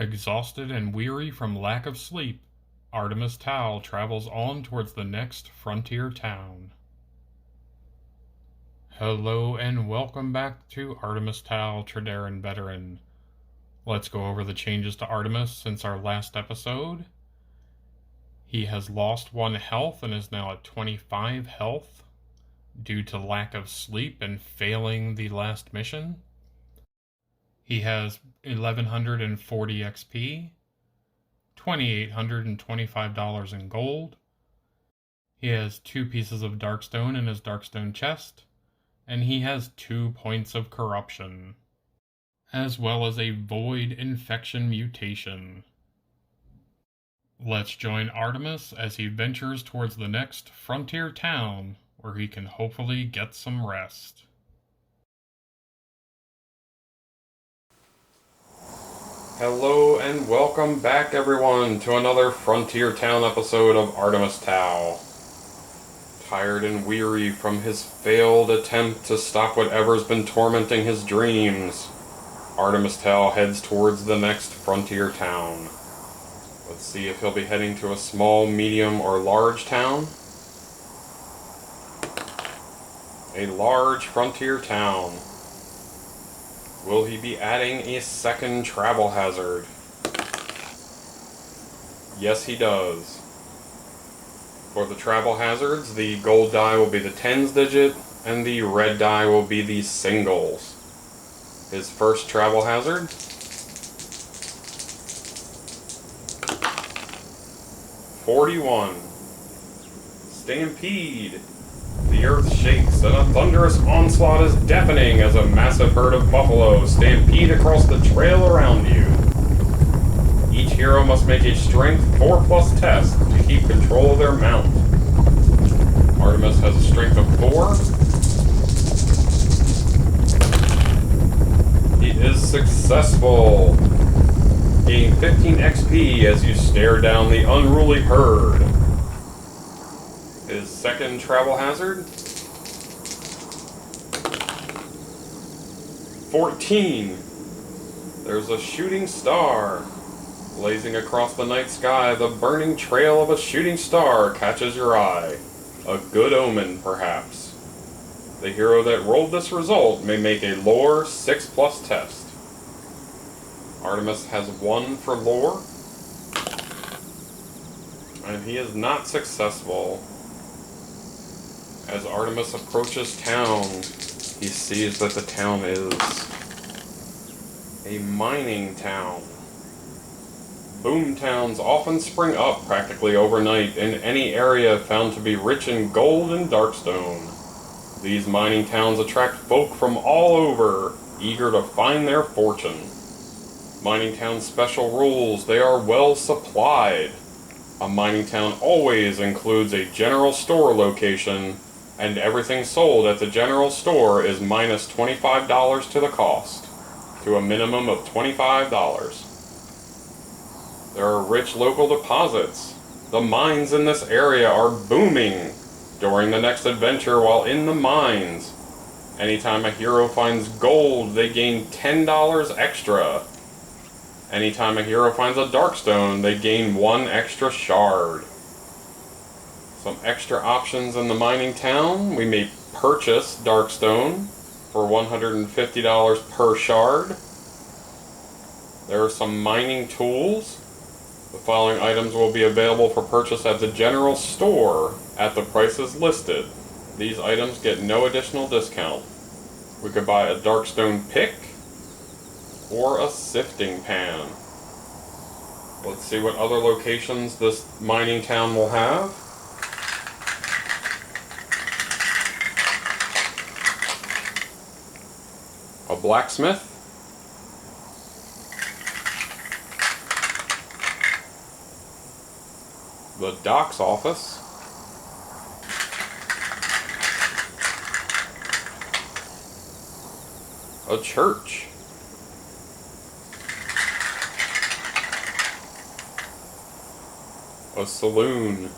Exhausted and weary from lack of sleep, Artemus Tau travels on towards the next frontier town. Hello and welcome back to Artemus Tau, Trederran veteran. Let's go over the changes to Artemus since our last episode. He has lost 1 health and is now at 25 health due to lack of sleep and failing the last mission. He has 1140 XP, $2,825 in gold. He has 2 pieces of darkstone in his darkstone chest, and he has 2 points of corruption, as well as a void infection mutation. Let's join Artemus as he ventures towards the next frontier town, where he can hopefully get some rest. Hello and welcome back everyone to another Frontier Town episode of Artemus Tau. Tired and weary from his failed attempt to stop whatever's been tormenting his dreams, Artemus Tau heads towards the next frontier town. Let's see if he'll be heading to a small, medium, or large town. A large frontier town. Will he be adding a second travel hazard? Yes, he does. For the travel hazards, the gold die will be the tens digit, and the red die will be the singles. His first travel hazard. 41. Stampede. The earth shakes, and a thunderous onslaught is deafening as a massive herd of buffalo stampede across the trail around you. Each hero must make a strength 4+ test to keep control of their mount. Artemus has a strength of 4. He is successful. Gain 15 XP as you stare down the unruly herd. His second travel hazard. 14. There's a shooting star. Blazing across the night sky, the burning trail of a shooting star catches your eye. A good omen, perhaps. The hero that rolled this result may make a lore 6+ test. Artemus has 1 for lore. And he is not successful. As Artemus approaches town, he sees that the town is a mining town. Boom towns often spring up practically overnight in any area found to be rich in gold and darkstone. These mining towns attract folk from all over, eager to find their fortune. Mining town's special rules: they are well supplied. A mining town always includes a general store location, and everything sold at the general store is minus $25 to the cost, to a minimum of $25. There are rich local deposits. The mines in this area are booming. During the next adventure while in the mines, anytime a hero finds gold, they gain $10 extra. Anytime a hero finds a darkstone, they gain 1 extra shard. Some extra options in the mining town: we may purchase darkstone for $150 per shard. There are some mining tools. The following items will be available for purchase at the general store at the prices listed. These items get no additional discount. We could buy a darkstone pick or a sifting pan. Let's see what other locations this mining town will have. A blacksmith. The docks office. A church. A saloon.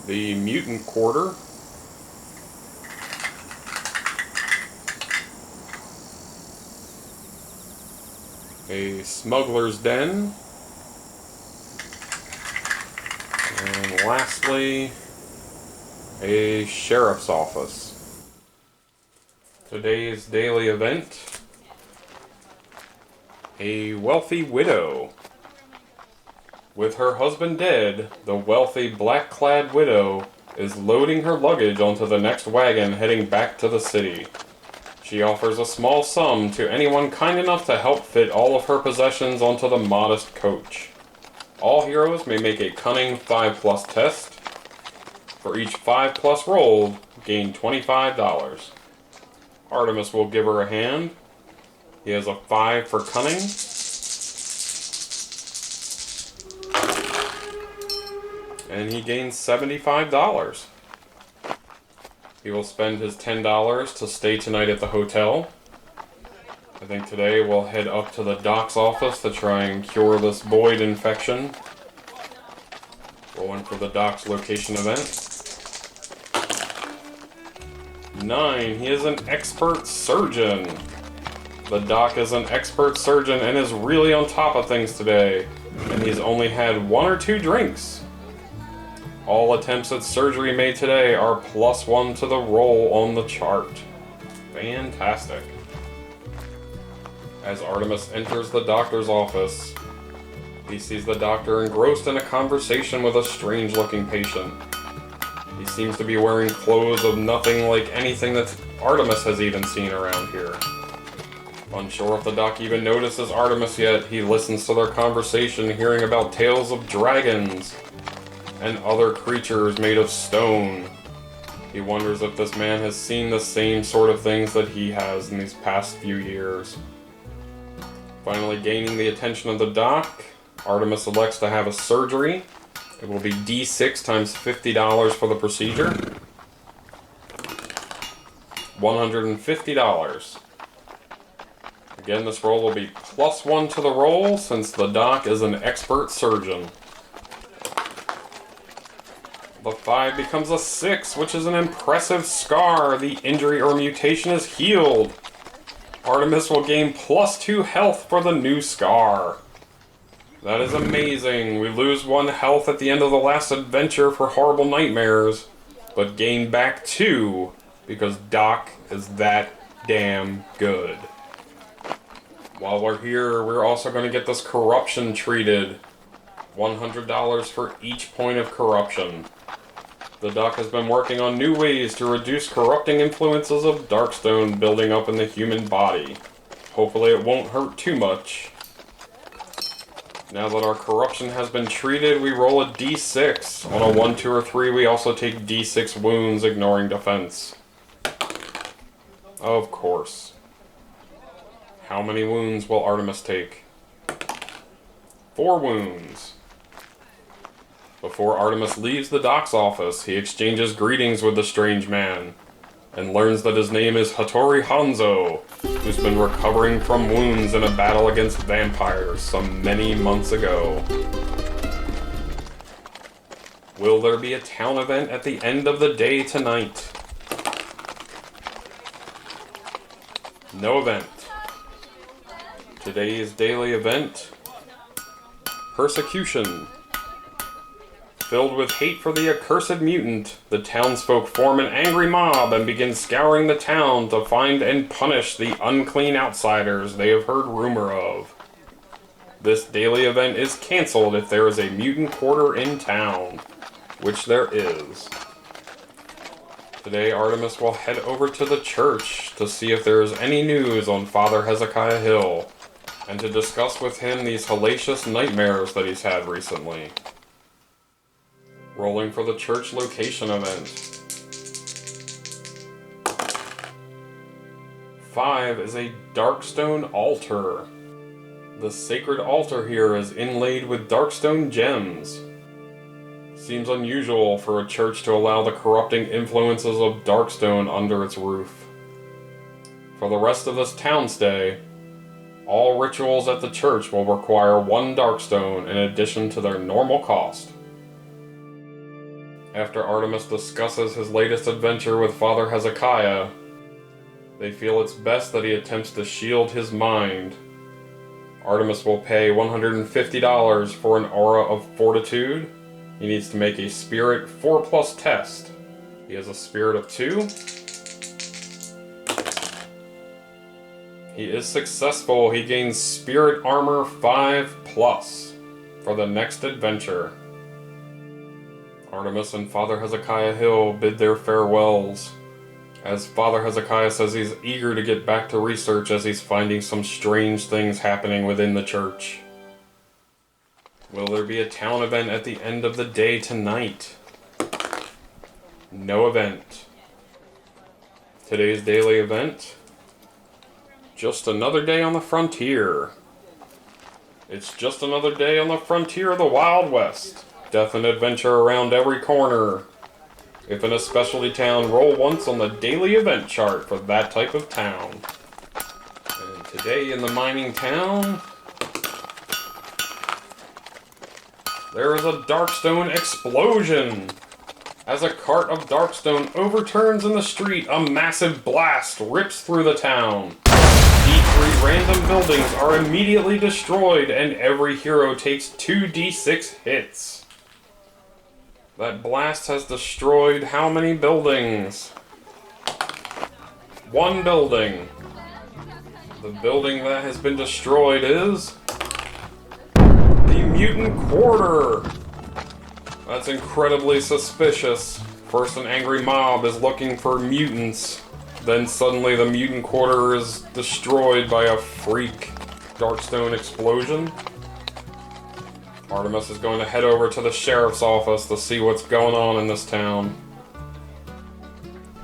The mutant quarter. a smuggler's den, and lastly, a sheriff's office. Today's daily event: a wealthy widow. With her husband dead, the wealthy black-clad widow is loading her luggage onto the next wagon heading back to the city. She offers a small sum to anyone kind enough to help fit all of her possessions onto the modest coach. All heroes may make a cunning 5+ test. For each 5+ rolled, gain $25. Artemus will give her a hand. He has a 5 for cunning. And he gains $75. He will spend his $10 to stay tonight at the hotel. I think today we'll head up to the doc's office to try and cure this Boyd infection. Rolling for the doc's location event. 9. He is an expert surgeon. The doc is an expert surgeon and is really on top of things today. And he's only had 1 or 2 drinks. All attempts at surgery made today are +1 to the roll on the chart. Fantastic. As Artemus enters the doctor's office, he sees the doctor engrossed in a conversation with a strange-looking patient. He seems to be wearing clothes of nothing like anything that Artemus has even seen around here. Unsure if the doc even notices Artemus yet, he listens to their conversation, hearing about tales of dragons and other creatures made of stone. He wonders if this man has seen the same sort of things that he has in these past few years. Finally gaining the attention of the doc, Artemus elects to have a surgery. It will be D6 times $50 for the procedure. $150. Again, this roll will be +1 to the roll since the doc is an expert surgeon. The 5 becomes a 6, which is an impressive scar. The injury or mutation is healed. Artemus will gain +2 health for the new scar. That is amazing. We lose 1 health at the end of the last adventure for horrible nightmares, but gain back 2 because Doc is that damn good. While we're here, we're also going to get this corruption treated. $100 for each point of corruption. The doc has been working on new ways to reduce corrupting influences of Darkstone building up in the human body. Hopefully it won't hurt too much. Now that our corruption has been treated, we roll a D6. On a 1, 2, or 3, we also take D6 wounds, ignoring defense. Of course. How many wounds will Artemus take? 4 wounds. Before Artemus leaves the doc's office, he exchanges greetings with the strange man, and learns that his name is Hattori Hanzo, who's been recovering from wounds in a battle against vampires some many months ago. Will there be a town event at the end of the day tonight? No event. Today's daily event: persecution. Filled with hate for the accursed mutant, the townsfolk form an angry mob and begin scouring the town to find and punish the unclean outsiders they have heard rumor of. This daily event is cancelled if there is a mutant quarter in town, which there is. Today Artemus will head over to the church to see if there is any news on Father Hezekiah Hill, and to discuss with him these hellacious nightmares that he's had recently. Rolling for the church location event. 5 is a Darkstone altar. The sacred altar here is inlaid with Darkstone gems. Seems unusual for a church to allow the corrupting influences of Darkstone under its roof. For the rest of this town stay, all rituals at the church will require 1 Darkstone in addition to their normal cost. After Artemus discusses his latest adventure with Father Hezekiah, they feel it's best that he attempts to shield his mind Artemus will pay $150 for an Aura of Fortitude. He needs to make a Spirit 4+ test. He has a Spirit of 2. He is successful. He gains Spirit Armor 5+ for the next adventure. Artemus and Father Hezekiah Hill bid their farewells, as Father Hezekiah says he's eager to get back to research as he's finding some strange things happening within the church. Will there be a town event at the end of the day tonight? No event. Today's daily event? Just another day on the frontier. It's just another day on the frontier of the Wild West. Death and adventure around every corner. If in a specialty town, roll once on the daily event chart for that type of town. And today in the mining town, there is a Darkstone explosion. As a cart of Darkstone overturns in the street, a massive blast rips through the town. D3 random buildings are immediately destroyed, and every hero takes 2d6 hits. That blast has destroyed how many buildings? 1 building. The building that has been destroyed is the Mutant Quarter. That's incredibly suspicious. First an angry mob is looking for mutants. Then suddenly the Mutant Quarter is destroyed by a freak Darkstone explosion. Artemus is going to head over to the sheriff's office to see what's going on in this town.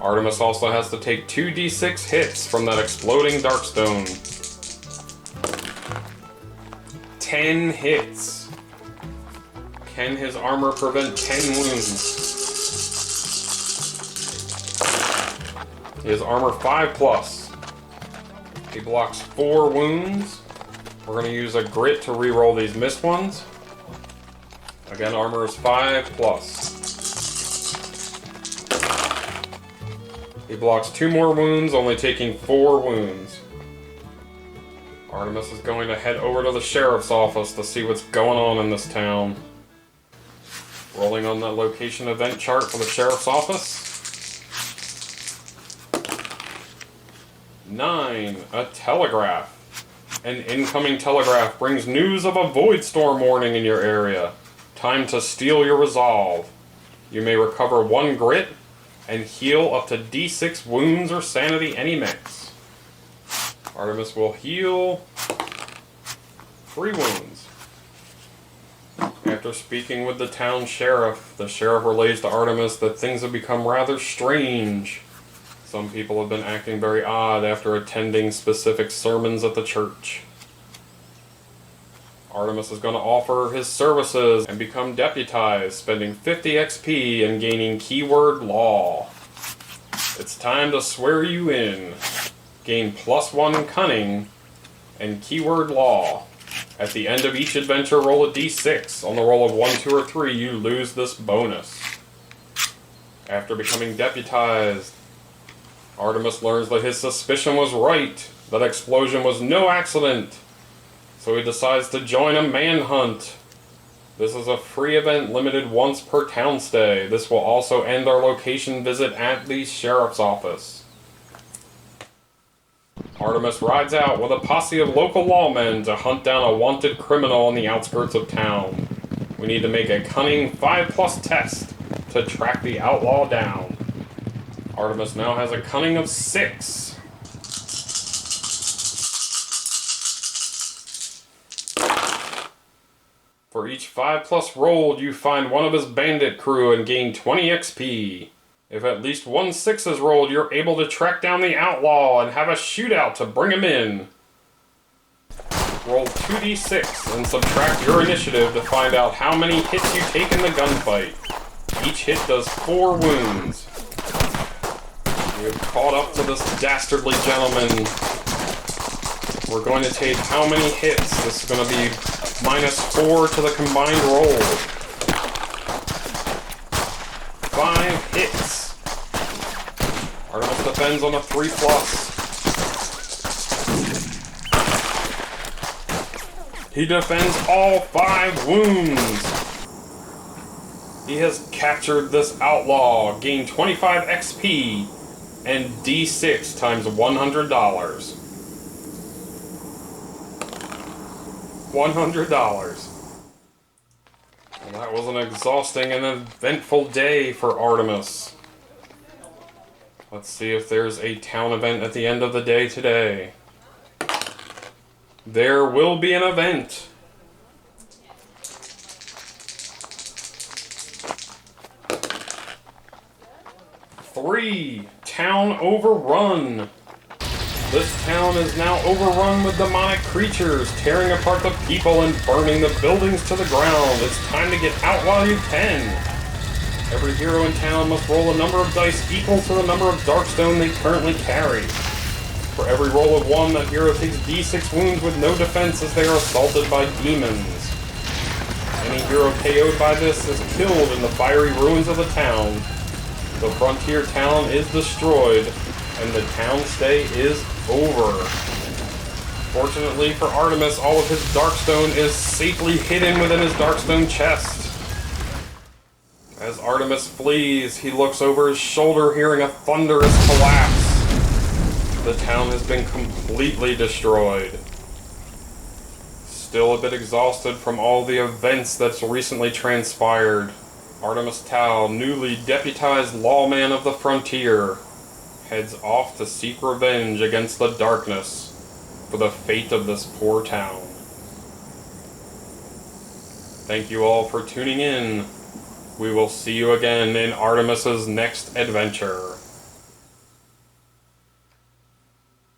Artemus also has to take 2d6 hits from that exploding Darkstone. 10 hits. Can his armor prevent 10 wounds? He has armor 5+. He blocks 4 wounds. We're going to use a grit to reroll these missed ones. Again, armor is 5+. He blocks 2 more wounds, only taking 4 wounds. Artemus is going to head over to the sheriff's office to see what's going on in this town. Rolling on the location event chart for the sheriff's office. 9, a telegraph. An incoming telegraph brings news of a void storm warning in your area. Time to steel your resolve. You may recover 1 grit and heal up to d6 wounds or sanity any mix. Artemus will heal 3 wounds. After speaking with the town sheriff, the sheriff relays to Artemus that things have become rather strange. Some people have been acting very odd after attending specific sermons at the church. Artemus is going to offer his services and become deputized, spending 50 XP and gaining keyword law. It's time to swear you in. Gain +1 cunning and keyword law. At the end of each adventure, roll a d6. On the roll of 1, 2, or 3, you lose this bonus. After becoming deputized, Artemus learns that his suspicion was right. That explosion was no accident. So he decides to join a manhunt. This is a free event limited once per town stay. This will also end our location visit at the sheriff's office. Artemus rides out with a posse of local lawmen to hunt down a wanted criminal on the outskirts of town. We need to make a cunning 5+ test to track the outlaw down. Artemus now has a cunning of 6. For each 5+ rolled, you find one of his bandit crew and gain 20 XP. If at least 1 6 is rolled, you're able to track down the outlaw and have a shootout to bring him in. Roll 2d6 and subtract your initiative to find out how many hits you take in the gunfight. Each hit does 4 wounds. We have caught up to this dastardly gentleman. We're going to take how many hits? This is going to be -4 to the combined roll. 5 hits. Artemus defends on a 3+. He defends all 5 wounds. He has captured this outlaw, gained 25 XP, and D6 times $100. $100. Well, that was an exhausting and eventful day for Artemus. Let's see if there's a town event at the end of the day today. There will be an event. Three, town overrun. This town is now overrun with demonic creatures, tearing apart the people and burning the buildings to the ground. It's time to get out while you can. Every hero in town must roll a number of dice equal to the number of Darkstone they currently carry. For every roll of 1, that hero takes D6 wounds with no defense as they are assaulted by demons. Any hero KO'd by this is killed in the fiery ruins of the town. The frontier town is destroyed, and the town stay is over. Fortunately for Artemus, all of his Darkstone is safely hidden within his Darkstone chest. As Artemus flees, he looks over his shoulder, hearing a thunderous collapse. The town has been completely destroyed. Still a bit exhausted from all the events that's recently transpired, Artemus Tau, newly deputized lawman of the frontier, heads off to seek revenge against the darkness for the fate of this poor town. Thank you all for tuning in. We will see you again in Artemis's next adventure.